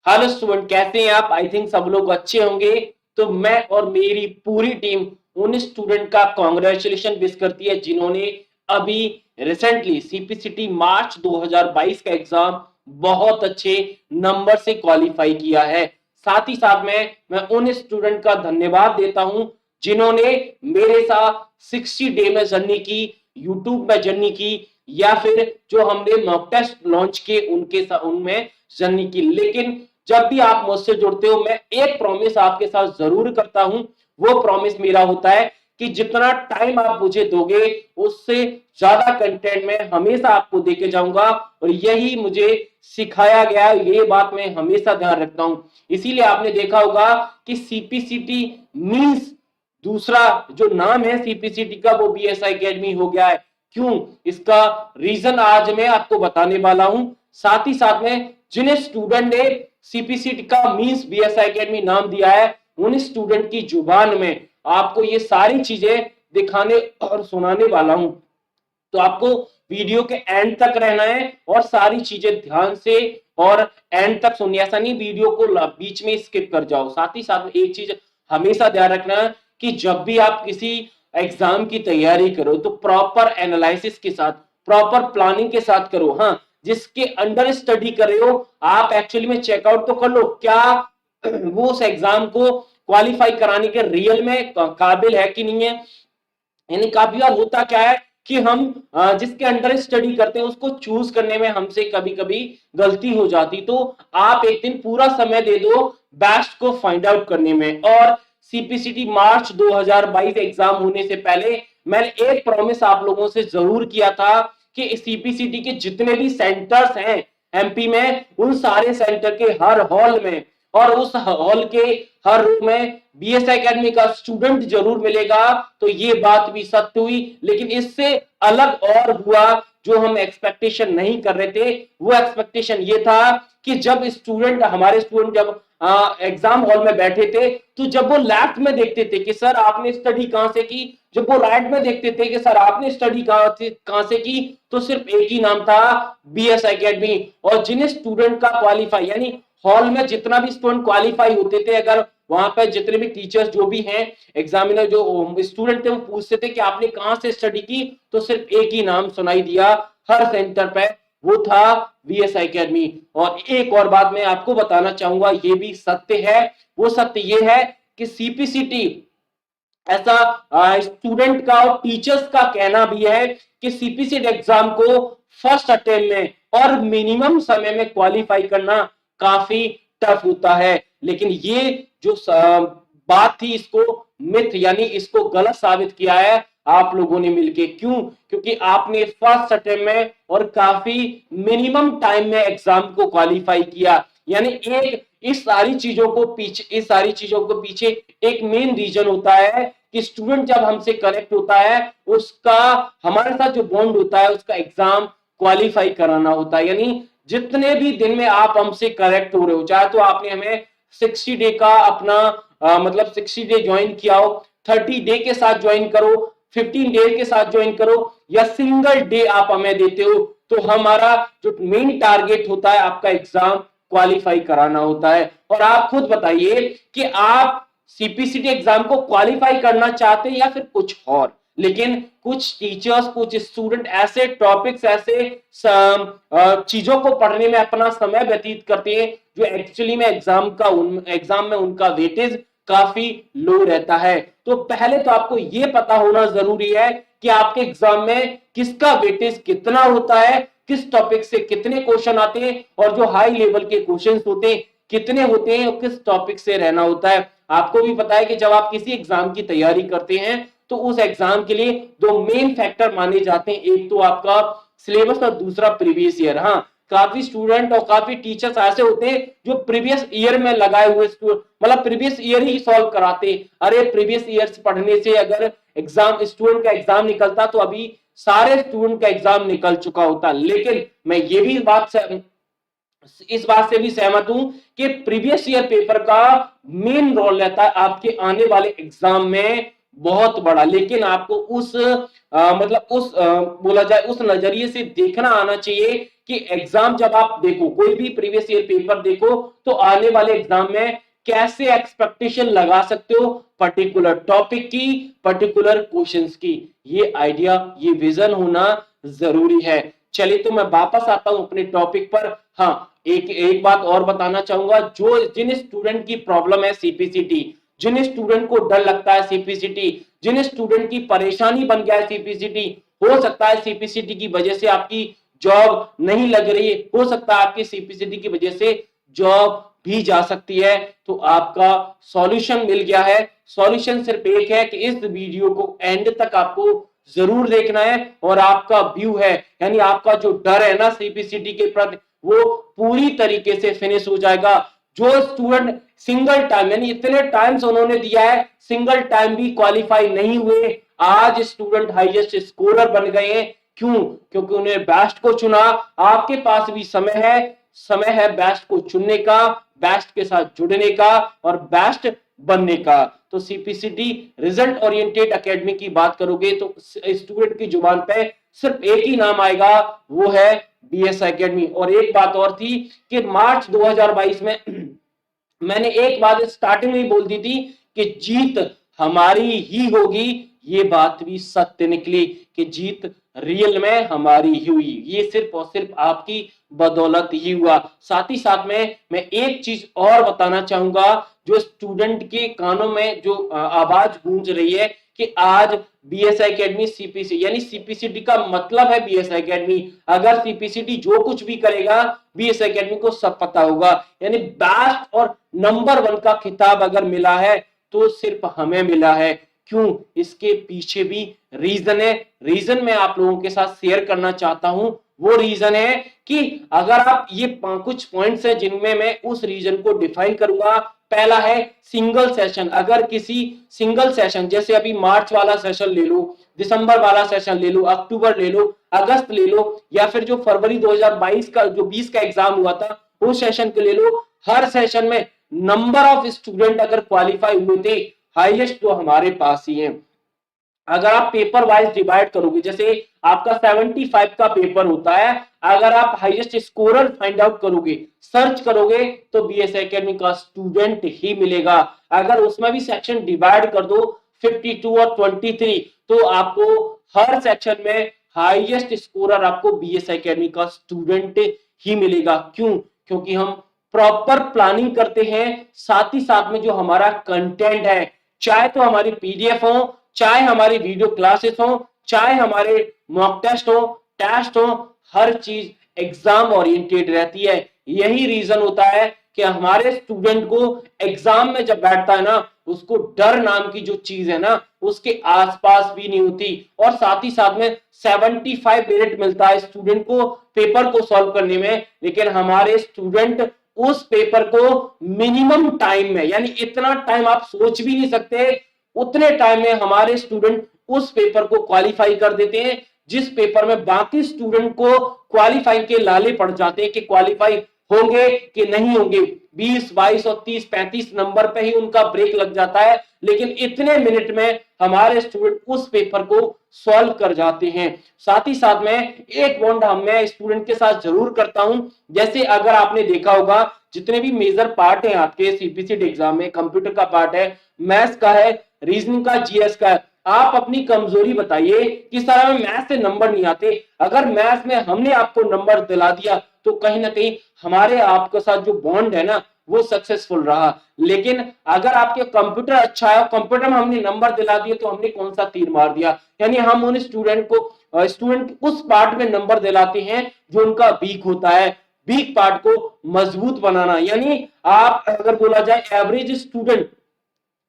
Hello student, कैसे हैं आप? आई थिंक सब लोग अच्छे होंगे। तो मैं और मेरी पूरी टीम उन स्टूडेंट का कॉन्ग्रेचुलेशन विश करती है जिन्होंने अभी रिसेंटली सीपीसीटी मार्च 2022 का एग्जाम बहुत अच्छे नंबर से क्वालिफाई किया है। साथ ही साथ में मैं उन स्टूडेंट का धन्यवाद देता हूं जिन्होंने मेरे साथ 60 डे में जर्नी की, यूट्यूब में जर्नी की, या फिर जो हमने मॉक टेस्ट लॉन्च किए उनके साथ उनमें जर्नी की। लेकिन जब भी आप मुझसे जुड़ते हो, मैं एक प्रॉमिस आपके साथ जरूर करता हूं। वो प्रॉमिस मेरा होता है कि जितना टाइम आप मुझे दोगे उससे ज्यादा कंटेंट में हमेशा आपको देके जाऊंगा, और यही मुझे सिखाया गया, ये बात मैं हमेशा ध्यान रखता हूं। इसीलिए आपने देखा होगा कि सीपीसीटी मींस दूसरा जो नाम है सीपीसीटी का वो बीएसआई एकेडमी हो गया है। क्यों? इसका रीजन आज मैं आपको बताने वाला हूं। साथ ही साथ में जिन स्टूडेंट ने सीपीसीटी का मींस बीएसआई एकेडमी नाम दिया है, उन स्टूडेंट की जुबान में आपको ये सारी चीजें दिखाने और सुनाने वाला हूं। तो आपको वीडियो के एंड तक रहना है और सारी चीजें ध्यान से और एंड तक सुनिए। ऐसा नहीं वीडियो को बीच में स्किप कर जाओ। साथ ही साथ एक चीज हमेशा ध्यान रखना है कि जब भी आप किसी एग्जाम की तैयारी करो तो प्रॉपर एनालिसिस के साथ, प्रॉपर प्लानिंग के साथ करो। हाँ, जिसके अंडर स्टडी कर रहे हो आप एक्चुअली में चेकआउट तो कर लो, क्या वो उस एग्जाम को क्वालिफाई कराने के रियल में काबिल है कि नहीं है। यानी काफी बार होता क्या है कि हम जिसके अंडर स्टडी करते हैं उसको चूज करने में हमसे कभी कभी गलती हो जाती। तो आप एक दिन पूरा समय दे दो बेस्ट को फाइंड आउट करने में। और सीपीसीटी मार्च 2022 एग्जाम होने से पहले मैंने एक प्रॉमिस आप लोगों से जरूर किया था कि सीपीसीटी के जितने भी सेंटर्स हैं एमपी में, उन सारे सेंटर के हर हॉल में और उस हॉल के हर रूम में बीएसआई एकेडमी का स्टूडेंट जरूर मिलेगा। तो ये बात भी सत्य हुई, लेकिन इससे अलग और हुआ जो हम एक्सपेक्टेशन नहीं कर रहे थे। वो एक्सपेक्टेशन ये था कि जब स्टूडेंट हमारे स्टूडेंट जब एग्जाम हॉल में बैठे थे तो जब वो लेफ्ट में देखते थे कि सर आपने स्टडी कहां से की, जब वो राइट में देखते थे कि सर आपने स्टडी कहां से की, तो सिर्फ एक ही नाम था, बीएसआई एकेडमी। और जिन स्टूडेंट का क्वालिफाई, यानी हॉल में जितना भी स्टूडेंट क्वालिफाई होते थे, अगर वहां पर जितने भी टीचर्स जो भी हैं, एग्जामिनर जो स्टूडेंट थे, वो पूछते थे कि आपने कहां से स्टडी की, तो सिर्फ एक ही नाम सुनाई दिया हर सेंटर पे, वो था बीएसआई एकेडमी। और एक और बात मैं आपको बताना चाहूंगा, ये भी सत्य है। वो सत्य ये है कि सीपीसीटी ऐसा स्टूडेंट का और टीचर्स का कहना भी है कि सीपीसीटी एग्जाम को फर्स्ट अटेम्प्ट में और मिनिमम समय में क्वालिफाई करना काफी टफ होता है। लेकिन ये जो बात थी, इसको मिथ यानी इसको गलत साबित किया है आप लोगों ने मिलके। क्यों? क्योंकि आपने फर्स्ट अटेम्प्ट में और काफी मिनिमम टाइम में एग्जाम को क्वालिफाई किया। यानी एक इस सारी चीजों को पीछे एक मेन रीजन होता है कि स्टूडेंट जब हमसे कनेक्ट होता है, उसका हमारे साथ जो बॉन्ड होता है उसका एग्जाम क्वालिफाई कराना होता है। यानी जितने भी दिन में आप हमसे कनेक्ट हो रहे हो, चाहे तो आपने हमें 60 डे का अपना मतलब 60 डे ज्वाइन किया हो, 30 डे के साथ ज्वाइन करो, 15 डे के साथ ज्वाइन करो, या सिंगल डे आप हमें देते हो, तो हमारा जो मेन टारगेट होता है आपका एग्जाम क्वालिफाई कराना होता है। और आप खुद बताइए कि आप सीपीसीटी एग्जाम को क्वालिफाई करना चाहते हैं या फिर कुछ और। लेकिन कुछ टीचर्स, कुछ स्टूडेंट ऐसे टॉपिक्स, ऐसे चीजों को पढ़ने में अपना समय व्यतीत करते हैं जो एक्चुअली में एग्जाम में उनका वेटेज काफी लो रहता है। तो पहले तो आपको यह पता होना जरूरी है कि आपके एग्जाम में किसका वेटेज कितना होता है, किस टॉपिक से कितने क्वेश्चन आते हैं, और जो हाई लेवल के क्वेश्चन होते हैं कितने होते हैं, और किस टॉपिक से रहना होता है। आपको भी पता है कि जब आप किसी एग्जाम की तैयारी करते हैं तो उस एग्जाम के लिए दो मेन फैक्टर माने जाते हैं, एक तो आपका सिलेबस और दूसरा प्रीवियस ईयर। हाँ, काफी स्टूडेंट और काफी टीचर्स ऐसे होते हैं जो प्रीवियस ईयर में लगाए हुए मतलब प्रीवियस ईयर ही सॉल्व कराते। अरे प्रीवियस ईयर पढ़ने से अगर एग्जाम स्टूडेंट का एग्जाम निकलता तो अभी सारे स्टूडेंट का एग्जाम निकल चुका होता। लेकिन मैं ये भी इस बात से भी सहमत हूं कि प्रीवियस ईयर पेपर का मेन रोल रहता है आपके आने वाले एग्जाम में बहुत बड़ा, लेकिन आपको उस मतलब उस बोला जाए उस नजरिए से देखना आना चाहिए कि एग्जाम जब आप देखो, कोई भी प्रीवियस ईयर पेपर देखो, तो आने वाले एग्जाम में कैसे एक्सपेक्टेशन लगा सकते हो पर्टिकुलर टॉपिक की, पर्टिकुलर क्वेश्चंस की। ये आइडिया, ये विजन होना जरूरी है। चलिए तो मैं वापस आता हूं अपने टॉपिक पर। हाँ, एक एक बात और बताना चाहूंगा, जो जिन स्टूडेंट की प्रॉब्लम है सीपीसीटी, जिन स्टूडेंट को डर लगता है सीपीसीटी, जिन स्टूडेंट की परेशानी बन गया है सीपीसीटी, हो सकता है सीपीसीटी की वजह से आपकी जॉब नहीं लग रही, हो सकता है आपकी सीपीसीटी की वजह से जॉब भी जा सकती है, तो आपका सॉल्यूशन मिल गया है। सॉल्यूशन सिर्फ एक है कि इस वीडियो को एंड तक आपको जरूर देखना है, और आपका व्यू है, यानी आपका जो डर है ना सीपीसीटी के प्रति, वो पूरी तरीके से फिनिश हो जाएगा। जो स्टूडेंट सिंगल टाइम, यानी इतने टाइम्स उन्होंने दिया है, सिंगल टाइम भी क्वालिफाई नहीं हुए, आज स्टूडेंट हाईएस्ट स्कोरर बन गए हैं। क्यों? क्योंकि उन्हें बेस्ट को चुना। आपके पास भी समय है बेस्ट को चुनने का, बेस्ट के साथ जुड़ने का और बेस्ट बनने का। तो सीपीसीटी रिजल्ट ओरिएंटेड एकेडमी की बात करोगे तो स्टूडेंट की जुबान पे सिर्फ एक ही नाम आएगा, वो है बीएस एकेडमी। और एक बात और थी कि मार्च 2022 में मैंने एक बात स्टार्टिंग में ही बोल दी थी कि जीत हमारी ही होगी। ये बात भी सत्य निकली कि जीत रियल में हमारी ही हुई। ये सिर्फ और सिर्फ आपकी बदौलत ही हुआ। साथ ही साथ में मैं एक चीज और बताना चाहूंगा, जो स्टूडेंट के कानों में जो आवाज गूंज रही है कि आज बीएस एकेडमी सीपीसी, यानी सीपीसीटी का मतलब है बीएस एकेडमी। अगर सीपीसीटी जो कुछ भी करेगा, बीएस एकेडमी को सब पता होगा। यानी बेस्ट और नंबर 1 का खिताब अगर मिला है तो सिर्फ हमें मिला है। क्यों? इसके पीछे भी रीजन है। रीजन मैं आप लोगों के साथ शेयर करना चाहता हूं। वो रीजन है कि अगर आप ये कुछ पॉइंट्स हैं जिनमें मैं उस रीजन को डिफाइन करूंगा। पहला है सिंगल सेशन। अगर किसी सिंगल सेशन, जैसे अभी मार्च वाला सेशन ले लो, दिसंबर वाला सेशन ले लो, अक्टूबर ले लो, अगस्त ले लो, या फिर जो फरवरी 2022 का जो 20 का एग्जाम हुआ था वो सेशन को ले लो, हर सेशन में नंबर ऑफ स्टूडेंट अगर क्वालिफाई हुए थे, हाईएस्ट तो हमारे पास ही है। अगर आप पेपर वाइज डिवाइड करोगे, जैसे आपका 75 का पेपर होता है, अगर आप हाईएस्ट स्कोरर फाइंड आउट करोगे, सर्च करोगे, तो बीएस एकेडमी का स्टूडेंट ही मिलेगा। अगर उसमें भी सेक्शन डिवाइड कर दो 52 और 23, तो आपको हर सेक्शन में हाईएस्ट स्कोरर आपको बीएस एकेडमी का स्टूडेंट ही मिलेगा। क्यों? क्योंकि हम प्रॉपर प्लानिंग करते हैं, साथ ही साथ में जो हमारा कंटेंट है, चाहे तो हमारी पीडीएफ हो, चाहे हमारी वीडियो क्लासेस हो, चाहे हमारे मॉक टेस्ट हो, हर चीज एग्जाम ओरिएंटेड रहती है। यही रीजन होता है कि हमारे स्टूडेंट को एग्जाम में जब बैठता है ना, उसको डर नाम की जो चीज है ना, उसके आसपास भी नहीं होती। और साथ ही साथ में 75 मिनट मिलता है स्टूडेंट को पेपर को सॉल्व करने में, लेकिन हमारे स्टूडेंट उस पेपर को मिनिमम टाइम में, यानी इतना टाइम आप सोच भी नहीं सकते, उतने टाइम में हमारे स्टूडेंट उस पेपर को क्वालिफाई कर देते हैं, जिस पेपर में बाकी स्टूडेंट को क्वालिफाई के लाले पड़ जाते हैं कि क्वालिफाई होंगे कि नहीं होंगे। 20, 22 और 30, 35 नंबर पे ही उनका ब्रेक लग जाता है, लेकिन इतने मिनट में हमारे स्टूडेंट उस पेपर को सॉल्व कर जाते हैं। साथ ही साथ में एक बॉन्ड मैं स्टूडेंट के साथ जरूर करता हूं। जैसे अगर आपने देखा होगा, जितने भी मेजर पार्ट हैं आपके सीपीसीटी एग्जाम में, कंप्यूटर का पार्ट है, मैथ्स का है, रीजनिंग का, जीएस का है, आप अपनी कमजोरी बताइए किस तरह में मैथ्स से नंबर नहीं आते। अगर मैथ्स में हमने आपको नंबर दिला दिया तो कहीं ना कहीं हमारे आपके साथ जो बॉन्ड है ना, वो सक्सेसफुल रहा। लेकिन अगर आपके कंप्यूटर अच्छा है, कंप्यूटर में हमने नंबर दिला दिए, तो हमने कौन सा तीर मार दिया। यानी हम उन स्टूडेंट उस पार्ट में नंबर दिलाते हैं जो उनका वीक होता है। वीक पार्ट को मजबूत बनाना, यानी आप अगर बोला जाए एवरेज स्टूडेंट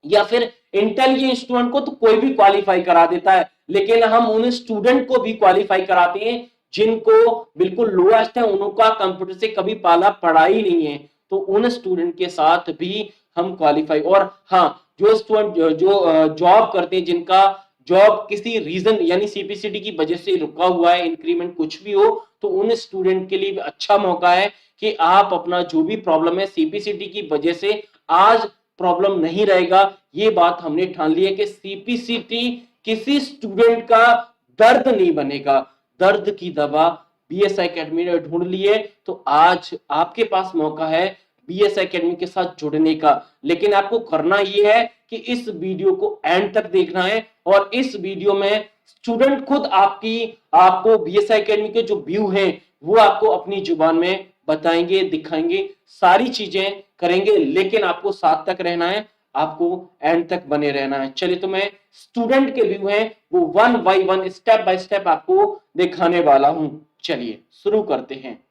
या फिर इंटेलिजेंट स्टूडेंट को तो कोई भी क्वालिफाई करा देता है, लेकिन हम उन स्टूडेंट को भी क्वालिफाई कराते हैं जिनको बिल्कुल लोएस्ट है, उनका कंप्यूटर से कभी पाला पड़ा ही नहीं है, तो उन स्टूडेंट के साथ भी हम क्वालिफाई। और हाँ, जो स्टूडेंट जो जॉब करते हैं, जिनका जॉब किसी रीजन यानी सीपीसीटी की वजह से रुका हुआ है, इंक्रीमेंट कुछ भी हो, तो उन स्टूडेंट के लिए भी अच्छा मौका है कि आप अपना जो भी प्रॉब्लम है सीपीसीटी की वजह से आज प्रॉब्लम नहीं रहेगा। ये बात हमने ठान ली है कि सीपीसीटी किसी स्टूडेंट का दर्द नहीं बनेगा। दर्द की दवा बीएस एकेडमी ने ढूंढ ली है। तो आज आपके पास मौका है बीएस एकेडमी के साथ जुड़ने का। लेकिन आपको करना यह है कि इस वीडियो को एंड तक देखना है और इस वीडियो में स्टूडेंट खुद आपको बीएस एकेडमी के जो व्यू हैं वो आपको अपनी जुबान में बताएंगे, दिखाएंगे, सारी चीजें करेंगे। लेकिन आपको साथ तक रहना है, आपको एंड तक बने रहना है। चलिए, तो मैं स्टूडेंट के व्यू हैं वो one by one, step by step आपको दिखाने वाला हूं। चलिए शुरू करते हैं।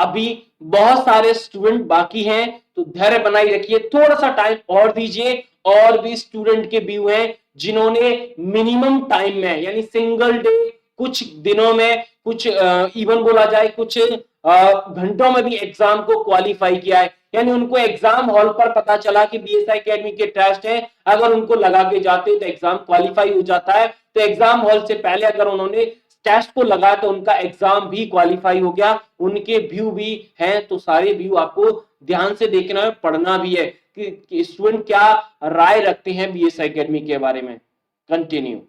अभी बहुत सारे स्टूडेंट बाकी हैं, तो धैर्य बनाए रखिए, थोड़ा सा टाइम और दीजिए। और भी स्टूडेंट के व्यू हैं जिन्होंने मिनिमम टाइम में, यानी सिंगल डे, कुछ दिनों में, कुछ इवन बोला जाए कुछ घंटों में भी एग्जाम को क्वालिफाई किया है। यानी उनको एग्जाम हॉल पर पता चला कि बीएसआई एकेडमी के टेस्ट है, अगर उनको लगा के जाते तो एग्जाम क्वालिफाई हो जाता है। तो एग्जाम हॉल से पहले अगर उन्होंने टेस्ट को लगा तो उनका एग्जाम भी क्वालिफाई हो गया। उनके व्यू भी हैं, तो सारे व्यू आपको ध्यान से देखना है, पढ़ना भी है कि स्टूडेंट क्या राय रखते हैं बीएसआई एकेडमी के बारे में। कंटिन्यू।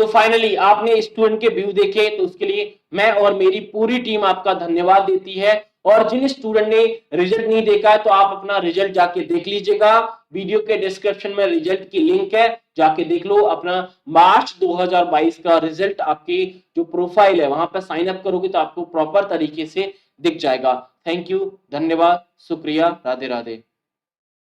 तो फाइनली आपने स्टूडेंट के व्यू देखे, तो उसके लिए मैं और मेरी पूरी टीम आपका धन्यवाद देती है। और जिन स्टूडेंट ने रिजल्ट नहीं देखा है तो आप अपना रिजल्ट जाके देख लीजिएगा, वीडियो के डिस्क्रिप्शन में रिजल्ट की लिंक है, जाके देख लो अपना मार्च 2022 का रिजल्ट। आपकी जो प्रोफाइल है वहां पर साइन अप करोगे तो आपको प्रॉपर तरीके से दिख जाएगा। थैंक यू, धन्यवाद, शुक्रिया, राधे राधे।